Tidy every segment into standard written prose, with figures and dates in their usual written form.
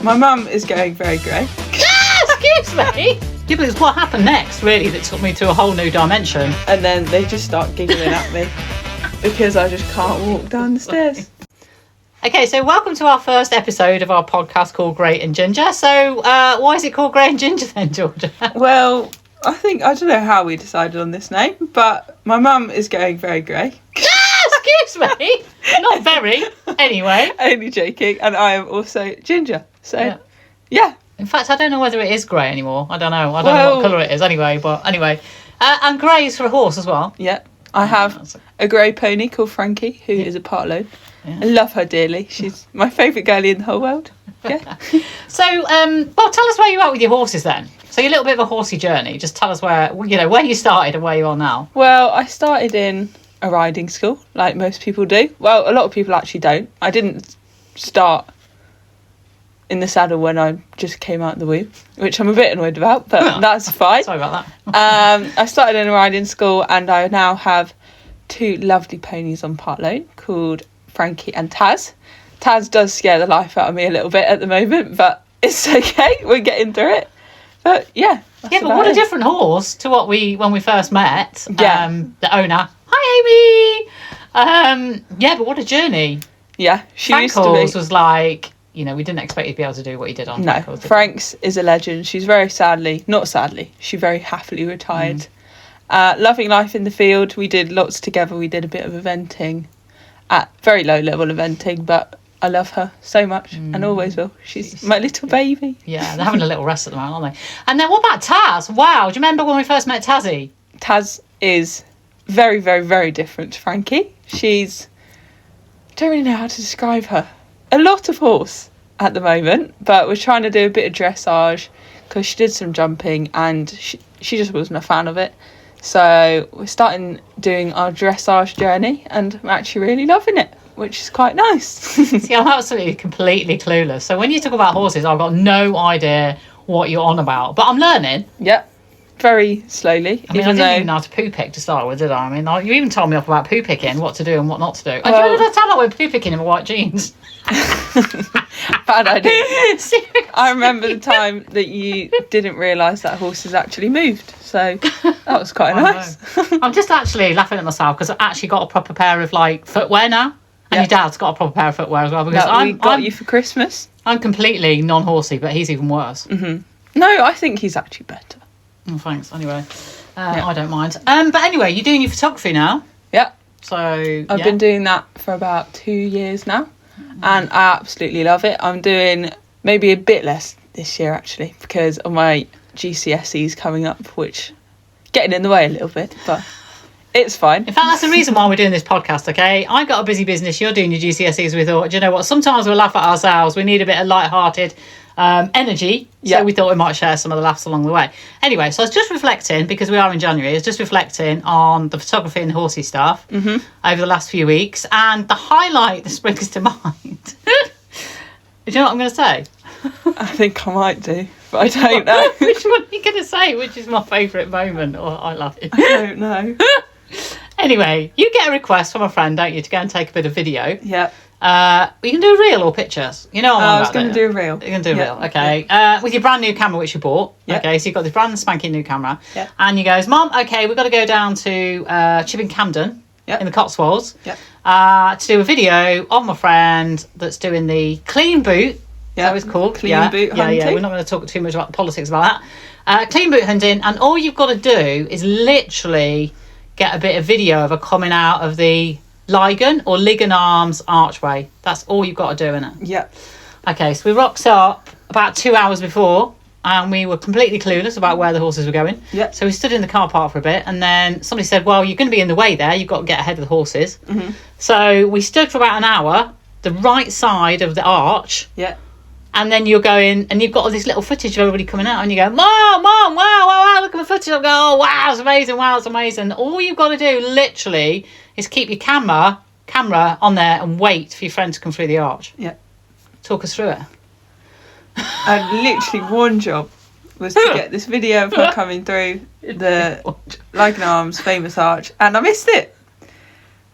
My mum is going very grey. Excuse me. Yeah, but it's what happened next, really, that took me to a whole new dimension. And then they just start giggling at me because I just can't walk down the stairs. Okay, so welcome to our first episode of our podcast called Grey and Ginger. So why is it called Grey and Ginger then, Georgia? Well, I don't know how we decided on this name, but my mum is going very grey. Excuse me. Not very. Anyway. Only joking. And I am also ginger. So, yeah. In fact, I don't know whether it is grey anymore. I don't know. I don't know what colour it is anyway. But anyway. And grey is for a horse as well. Yeah. I have a grey pony called Frankie, who is a part load. Yeah. I love her dearly. She's my favourite girlie in the whole world. Yeah. So, well, tell us where you're at with your horses then. So you're a little bit of a horsey journey. Just tell us where you started and where you are now. Well, I started in a riding school, like most people do. Well, a lot of people actually don't. I didn't start in the saddle when I just came out of the womb, which I'm a bit annoyed about, but that's fine. Sorry about that. I started in a riding school, and I now have two lovely ponies on part loan called Frankie and Taz. Taz does scare the life out of me a little bit at the moment, but it's okay. We're getting through it. But yeah. Yeah, but what a different horse to when we first met. Yeah. The owner. Hi, Amy. Yeah, but what a journey. Yeah, she Frank used to be. was like, we didn't expect you to be able to do what you did on No, Frank Frank's is a legend. She's very she very happily retired. Loving life in the field. We did lots together. We did a bit of eventing, at very low level eventing, but I love her so much and always will. She's my little baby. Yeah, they're having a little rest at the moment, aren't they? And then what about Taz? Wow, do you remember when we first met Tazzy? Taz is very, very, very different to Frankie. I don't really know how to describe her. A lot of horse at the moment, but we're trying to do a bit of dressage because she did some jumping and she just wasn't a fan of it. So we're starting doing our dressage journey and I'm actually really loving it, which is quite nice. See, I'm absolutely completely clueless. So when you talk about horses, I've got no idea what you're on about, but I'm learning. Yep. Very slowly. I didn't even know how to poo pick to start with, did I? You even told me off about poo picking, what to do and what not to do. I don't tell we're poo picking in my white jeans. Bad idea. I remember the time that you didn't realise that horses actually moved, so that was quite nice. I'm just actually laughing at myself because I've actually got a proper pair of footwear now, and your dad's got a proper pair of footwear as well. Because we got you for Christmas. I'm completely non-horsey, but he's even worse. Mm-hmm. No, I think he's actually better. Oh, thanks. Anyway, I don't mind. But anyway, you're doing your photography now. Yeah. So I've been doing that for about 2 years now, and I absolutely love it. I'm doing maybe a bit less this year actually because of my GCSEs coming up, which getting in the way a little bit, but it's fine. In fact, that's the reason why we're doing this podcast. Okay, I got a busy business. You're doing your GCSEs. We thought, do you know what? Sometimes we'll laugh at ourselves. We need a bit of light-hearted energy, so we thought we might share some of the laughs along the way. Anyway, so I was just reflecting, because we are in January, I was just reflecting on the photography and horsey stuff over the last few weeks, and the highlight that springs to mind. Do you know what I'm going to say? I think I might do, but I don't know. Which one are you going to say? Which is my favourite moment? Or I love it. I don't know. Anyway, you get a request from a friend, don't you, to go and take a bit of video. Yeah. You can do a reel or pictures. You know what I was going to do a reel. You're going to do a reel, okay. With your brand new camera, which you bought. Yep. Okay, so you've got this brand spanking new camera. Yep. And you goes, Mum, okay, we've got to go down to Chipping Camden in the Cotswolds to do a video of my friend that's doing the clean boot. Yeah, that was called. Clean boot hunting. Yeah, we're not going to talk too much about the politics about that. Clean boot hunting, and all you've got to do is literally get a bit of video of her coming out of the Ligon or Ligon Arms archway. That's all you've got to do, innit? Yeah. Okay, so we rocked up about 2 hours before and we were completely clueless about where the horses were going. Yeah. So we stood in the car park for a bit and then somebody said, well, you're going to be in the way there. You've got to get ahead of the horses. Mm-hmm. So we stood for about an hour, the right side of the arch. Yeah. And then you're going, and you've got all this little footage of everybody coming out, and you go, Mom, wow, look at the footage. I go, oh, wow, it's amazing. All you've got to do, literally, is keep your camera on there and wait for your friend to come through the arch. Yeah. Talk us through it. And literally one job was to get this video of her coming through the Ligon Arms famous arch, and I missed it.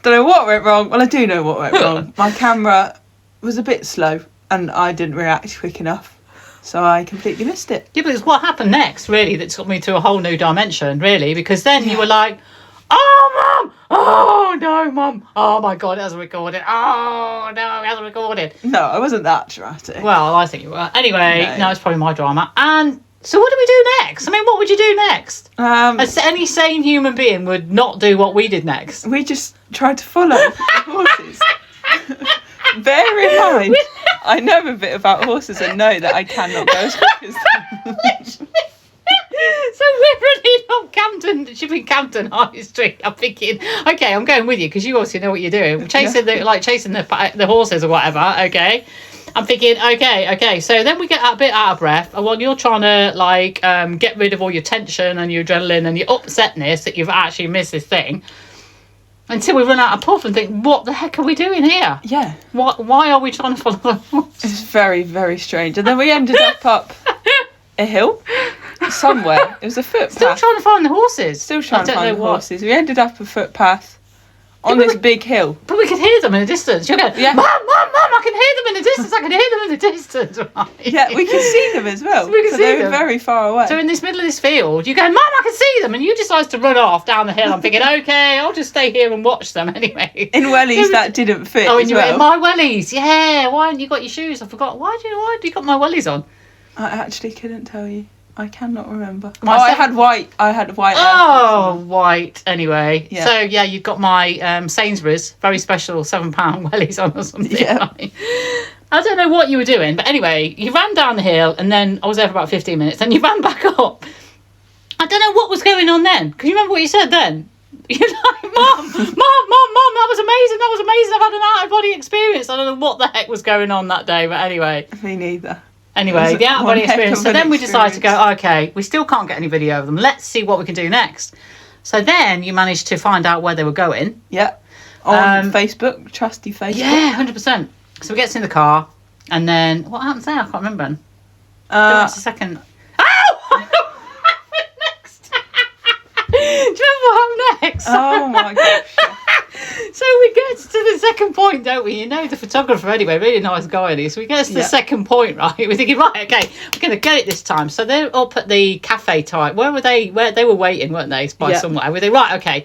Don't know what went wrong. Well, I do know what went wrong. My camera was a bit slow. And I didn't react quick enough. So I completely missed it. Yeah, but it's what happened next, really, that took me to a whole new dimension, really, because then you were like, oh, Mum! Oh, no, Mum! Oh, my God, it hasn't recorded. Oh, no, it hasn't recorded. No, I wasn't that dramatic. Well, I think you were. Anyway, no, it's probably my drama. And so what do we do next? I mean, what would you do next? As any sane human being would not do what we did next. We just tried to follow the horses. Bear in mind, I know a bit about horses and know that I cannot go as quick as them. So we're running up Camden, shipping Camden High Street. I'm thinking, okay, I'm going with you because you obviously know what you're doing. Chasing the horses or whatever. Okay, I'm thinking, okay. So then we get a bit out of breath, and while you're trying to get rid of all your tension and your adrenaline and your upsetness that you've actually missed this thing. Until we run out of puff and think, what the heck are we doing here? Yeah. Why are we trying to follow the horse? It's very, very strange. And then we ended up a hill somewhere. It was a footpath. Still trying to find the horses. Still trying to find the horses. We ended up a footpath on this big hill. But we could hear them in the distance. You're going, Yeah. Mum, I can hear them in the distance. I can hear them in the distance. Right? Yeah, we could see them as well. We could see they were them. very far away. So in this middle of this field, you go, Mum, I can see them. And you decide to run off down the hill. I'm thinking, okay, I'll just stay here and watch them anyway. In wellies, that didn't fit Oh, as well. in my wellies. Yeah, why haven't you got your shoes? I forgot. Why do you got my wellies on? I actually couldn't tell you. I cannot remember. My I had white. Oh, white. Anyway, Yeah. so yeah, you've got my Sainsbury's very special £7 wellies on or something. Yeah. Right? I don't know what you were doing, but anyway, you ran down the hill, and then I was there for about 15 minutes. Then you ran back up. I don't know what was going on then. Can you remember what you said then? You're like, Mum, that was amazing. That was amazing. I've had an out of body experience. I don't know what the heck was going on that day, but anyway. Me neither. Anyway, the out of body experience. So then we decided to experience. go, okay, we still can't get any video of them. Let's see what we can do next. So then you managed to find out where they were going. Yeah. On Facebook, trusty Facebook. Yeah, 100%. So we get in the car, and then what happens there? I can't remember. What's the second? Oh! I know what happened next. Do you remember what happened next? Oh my gosh. So we get to the second point, don't we? You know the photographer anyway, really nice guy. So we get to the second point, right? We're thinking, right, okay, we're going to get it this time. So they're up at the cafe type. Where were they? Where they were waiting, weren't they? By somewhere. Were they right? Okay.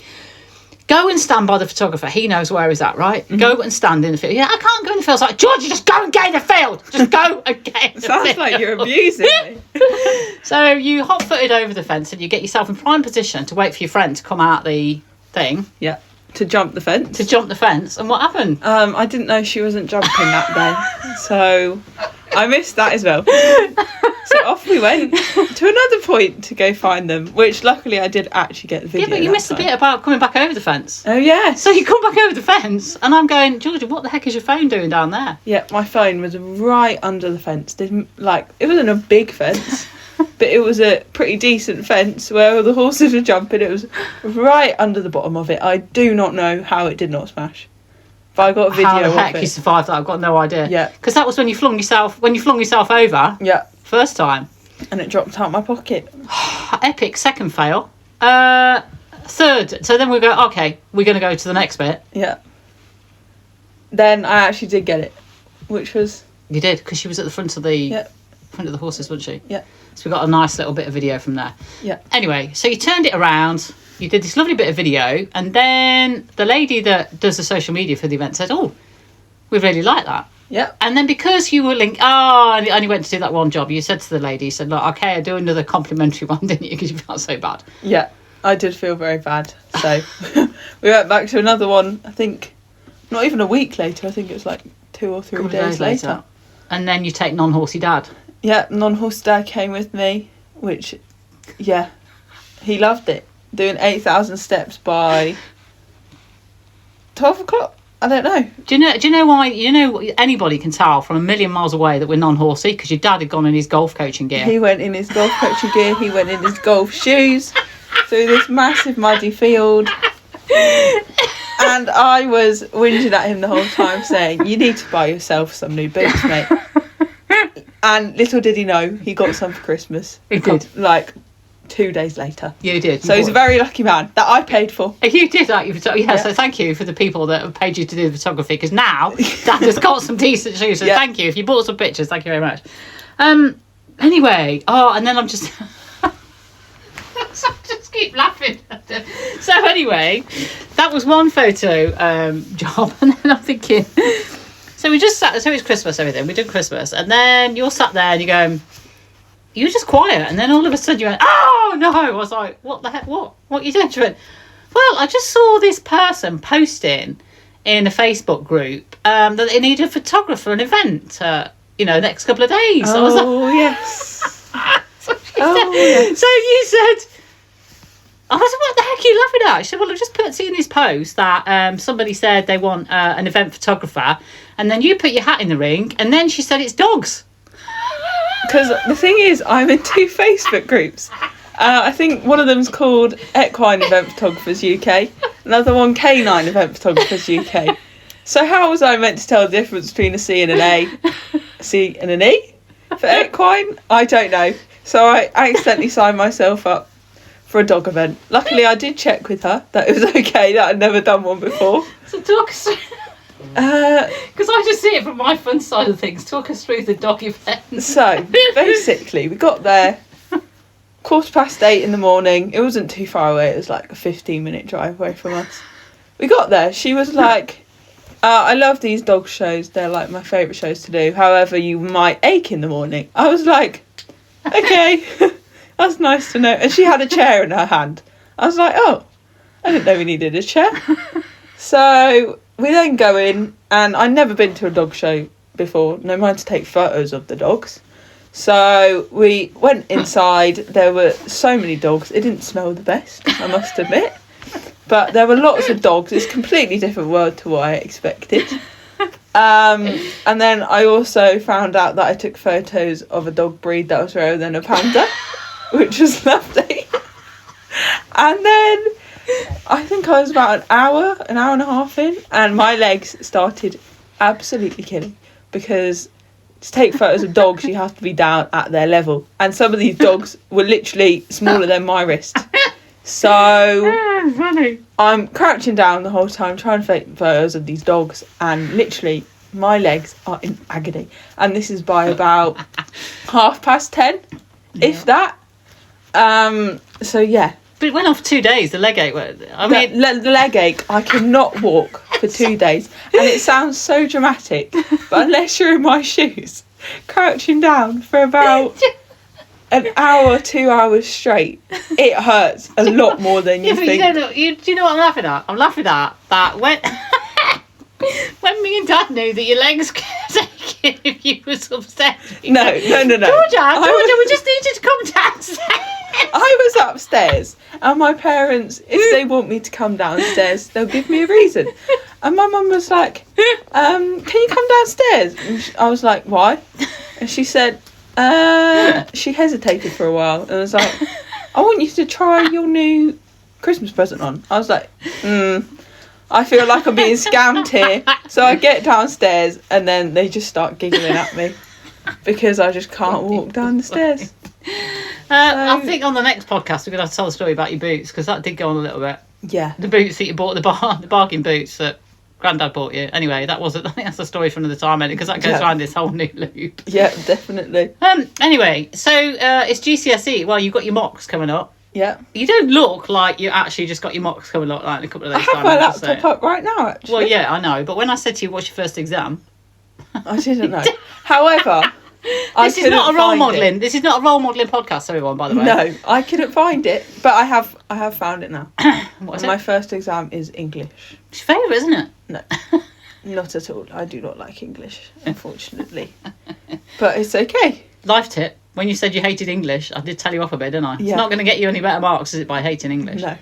Go and stand by the photographer. He knows where he's at, right? Mm-hmm. Go and stand in the field. Yeah, I can't go in the field. It's like, Georgie, just go and get in the field. Just go and get in the field. Sounds like you're abusing me. So you hot-footed over the fence and you get yourself in prime position to wait for your friend to come out the thing. Yeah. To jump the fence. To jump the fence. And what happened? I didn't know she wasn't jumping that day. So I missed that as well. So off we went to another point to go find them, which luckily I did actually get the video. Yeah, but you missed the bit about coming back over the fence. Oh, yes. So you come back over the fence and I'm going, Georgia, what the heck is your phone doing down there? Yeah, my phone was right under the fence. It wasn't a big fence, but it was a pretty decent fence where all the horses were jumping. It was right under the bottom of it. I do not know how it did not smash. But I got a video how the of heck it. you survived that? I've got no idea. Yeah. Because that was when you flung yourself over. Yeah. First time. And it dropped out my pocket. Epic. Second fail. Third. So then we go, okay, we're going to go to the next bit. Yeah. Then I actually did get it, which was... You did, because she was at the front of the horses, wasn't she? Yeah. So we got a nice little bit of video from there. Yeah. Anyway, so you turned it around, you did this lovely bit of video, and then the lady that does the social media for the event said, oh, we really like that. Yeah. And then because you were linked, I only went to do that one job, you said to the lady, you said, look, okay, I'll do another complimentary one, didn't you? Because you felt so bad. Yeah, I did feel very bad. So we went back to another one, I think, not even a week later. I think it was like 2 or 3 days later. And then you take non-horsey dad. Yeah, non-horse dad came with me, which, yeah, he loved it. Doing 8,000 steps by 12 o'clock. I don't know. Do you know why? You know, anybody can tell from a million miles away that we're non-horsey because your dad had gone in his golf coaching gear. He went in his golf coaching gear. He went in his golf shoes through this massive muddy field. And I was whinging at him the whole time saying, you need to buy yourself some new boots, mate. And little did he know, he got some for Christmas. He did. Like 2 days later. You did. So he's a very lucky man that I paid for. You did that. So thank you for the people that have paid you to do the photography because now Dad has got some decent shoes. So thank you. If you bought some pictures, thank you very much. Anyway, and then I'm just... I just keep laughing. So anyway, that was one photo job, and then I'm thinking... So we just sat... So it's Christmas, everything. We did Christmas, and then you're sat there and you're going... You're just quiet, and then all of a sudden you went, oh, no. I was like, what the heck? What are you doing? She went, well, I just saw this person posting in a Facebook group that they need a photographer for an event, next couple of days. Oh, I was like, yes. yes. So you said, I was like, what the heck are you laughing at? She said, well, I've just seen this post that somebody said they want an event photographer, and then you put your hat in the ring, and then she said it's dogs. Because the thing is, I'm in 2 Facebook groups. I think one of them's called Equine Event Photographers UK, another one Canine Event Photographers UK. So how was I meant to tell the difference between a C and an A? C and an E? For equine? I don't know. So I accidentally signed myself up for a dog event. Luckily, I did check with her that it was okay, that I'd never done one before. So talk us through... Because I just see it from my fun side of things. Talk us through the dog event. So, basically, we got there 8:15 in the morning. It wasn't too far away. It was like a 15-minute drive away from us. We got there. She was like, I love these dog shows. They're like my favourite shows to do. However, you might ache in the morning. I was like, okay, that's nice to know. And she had a chair in her hand. I was like, oh, I didn't know we needed a chair. So we then go in, and I'd never been to a dog show before. No mind to take photos of the dogs. So we went inside. There were so many dogs. It didn't smell the best, I must admit. But there were lots of dogs. It's a completely different world to what I expected. And then I also found out that I took photos of a dog breed that was rarer than a panda, which was lovely. And then I think I was about an hour and a half in, and my legs started absolutely killing, because to take photos of dogs you have to be down at their level, and some of these dogs were literally smaller than my wrist. So I'm crouching down the whole time trying to take photos of these dogs, and literally my legs are in agony, and this is by about 10:30, if that. So yeah. But it went off 2 days, the leg ache. I mean, the leg ache, I cannot walk for 2 days. And it sounds so dramatic, but unless you're in my shoes, crouching down for about an hour, 2 hours straight, it hurts a lot more than you think. Do you know what I'm laughing at? I'm laughing at that when me and Dad knew that your legs kept aching if you was upstairs. No. Georgia, we just need you to come downstairs. I was upstairs, and my parents, if they want me to come downstairs, they'll give me a reason. And my mum was like, can you come downstairs? And I was like, why? And she said, she hesitated for a while, and I was like, I want you to try your new Christmas present on. I was like, I feel like I'm being scammed here. So I get downstairs, and then they just start giggling at me because I just can't walk down the stairs. I think on the next podcast we're going to have to tell the story about your boots, because that did go on a little bit. Yeah. The boots that you bought, the bargain boots that Grandad bought you. Anyway, I think that's a story for another time, because that goes around this whole new loop. Yeah, definitely. Anyway, so it's GCSE. Well, you've got your mocks coming up. Yeah. You don't look like you actually just got your mocks coming up like in a couple of days' time. I have my laptop up right now, actually. Well, yeah, I know. But when I said to you, what's your first exam? I didn't know. However... This is not a role modelling. This is not a role modelling podcast, everyone. By the way, no, I couldn't find it, but I have found it now. What is it? My first exam is English. It's your favourite, isn't it? No, not at all. I do not like English, unfortunately. But it's okay. Life tip: when you said you hated English, I did tell you off a bit, didn't I? Yeah. It's not going to get you any better marks, is it, by hating English? No.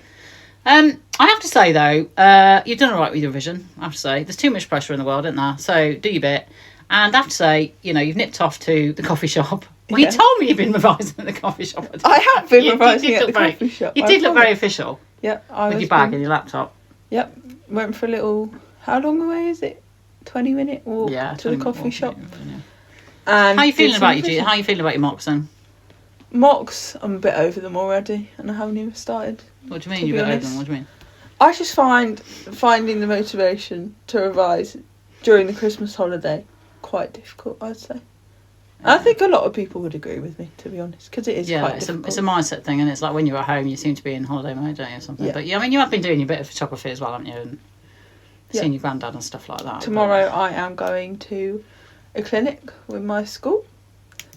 I have to say though, you've done all right with your revision. I have to say, there's too much pressure in the world, isn't there? So do your bit. And I have to say, you've nipped off to the coffee shop. Well, you told me you've been revising at the coffee shop. I have been revising at the coffee shop. You did look very official. Yep. With your bag and your laptop. Yep. Went for a little... How long away is it? 20-minute walk to the coffee shop. Yeah. And how are you feeling about your mocks then? Mocks, I'm a bit over them already, and I haven't even started. What do you mean you're a bit over them? What do you mean? I just finding the motivation to revise during the Christmas holiday quite difficult, I'd say. I think a lot of people would agree with me, to be honest, because it is quite difficult. It's a mindset thing, and it's like when you're at home, you seem to be in holiday mode, don't you, or something. Yeah. But yeah, I mean, you have been doing a bit of photography as well, haven't you? And seeing your granddad and stuff like that. Tomorrow I am going to a clinic with my school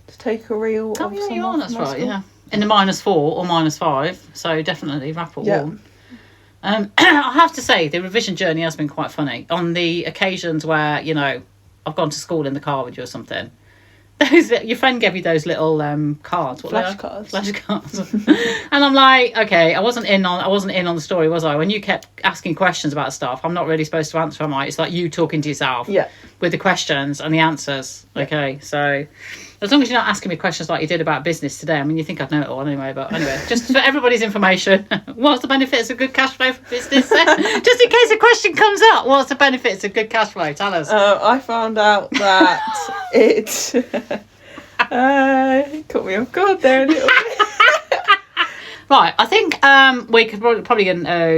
to take a reel of someone that's from my right, school. yeah. In the -4 or -5, so definitely wrap it warm. I have to say, the revision journey has been quite funny. On the occasions where, you know, I've gone to school in the car with you or something, your friend gave you those little cards, flashcards, and I'm like, okay, I wasn't in on the story, was I? When you kept asking questions about stuff, I'm not really supposed to answer, am I? It's like you talking to yourself, with the questions and the answers. Okay, so as long as you're not asking me questions like you did about business today, I mean, you think I'd know it all anyway. But anyway, just for everybody's information, what's the benefits of good cash flow for business? Just in case a question comes up, what's the benefits of good cash flow? Tell us. I found out that it caught me off guard there a little bit. Right, I think we could probably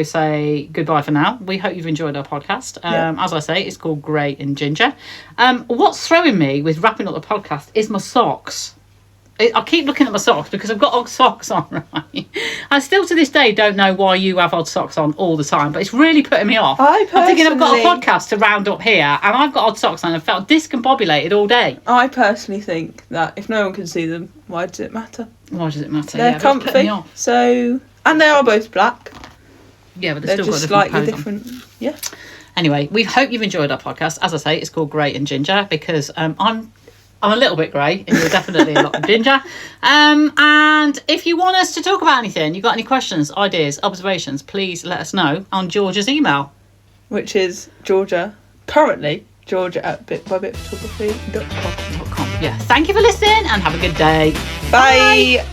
say goodbye for now. We hope you've enjoyed our podcast. As I say, it's called Grey and Ginger. What's throwing me with wrapping up the podcast is my socks. I keep looking at my socks because I've got odd socks on, right? I still to this day don't know why you have odd socks on all the time, but it's really putting me off. I'm thinking I've got a podcast to round up here and I've got odd socks on and felt discombobulated all day. I personally think that if no one can see them, why does it matter? Why does it matter? They're comfy, so... And they are both black. Yeah, but they're still just got slightly different. Yeah. Anyway, we hope you've enjoyed our podcast. As I say, it's called Grey and Ginger because I'm a little bit grey and you're definitely a lot of ginger. And if you want us to talk about anything, you've got any questions, ideas, observations, please let us know on Georgia's email. Which is currently Georgia at bitbyBitphotography.com. Yeah. Thank you for listening and have a good day. Bye.